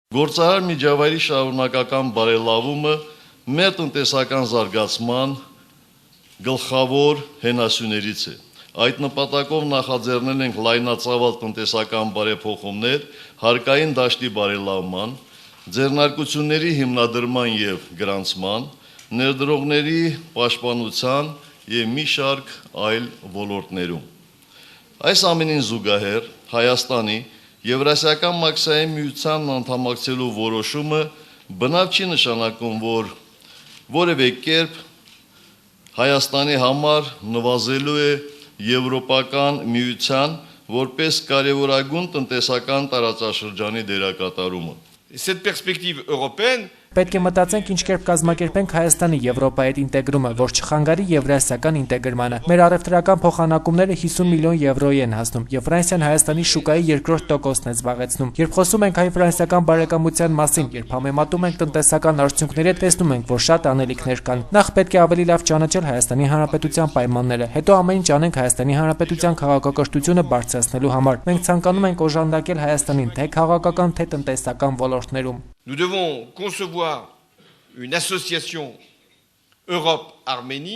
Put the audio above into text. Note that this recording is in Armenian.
Գործարար միջավայրի շարունակական բարելավումը մեր տնտեսական զարգացման գլխավոր հենասյուներից է։ Այդ նպատակով նախաձեռնել ենք լայնածավալ տնտեսական բարեփոխումներ, հարկային դաշտի բարելավման, ձեռնարկությունների հիմնադրման եւ գրանցման, ներդրողների պաշտպանության եւ մի շարք այլ ոլորտներում։ Այս ամենին զուգահեռ Հայաստանի Եվրասիական մաքսային միությանն անդամակցելու որոշումը բնավ չի նշանակում, որ որևէ կերպ Հայաստանի համար նվազելու է Եվրոպական միության որպես կարևորագույն տնտեսական տարածաշրջանի դերակատարումը։ Cette perspective européenne Պետք է մտածենք ինչ կերպ կազմակերպենք Հայաստանի Եվրոպայի հետ ինտեգրումը, որ չխանգարի եվրասիական ինտեգրմանը։ Մեր առևտրական փոխանակումները 50 միլիոն եվրոյի են հասնում, եւ Ֆրանսիան Հայաստանի շուկայի 2%-ն է զբաղեցնում։ Երբ խոսում ենք հայ-ֆրանսիական բարեկամության մասին, երբ համեմատում ենք տնտեսական արդյունքները, տեսնում ենք, որ շատ անելիքներ կան։ Նախ պետք է ավելի լավ ճանաչել Հայաստանի Հանրապետության պայմանները, հետո ամեն ինչ անենք Հայաստանի Հանրապետության քաղաքակրթությունը բարձրացնելու համար։ Մենք ցանկանում ենք օժանդակել Հայաստանին թե քաղաքական, թե տնտեսական ոլորտներում։ Nous devons concevoir une association Europe-Arménie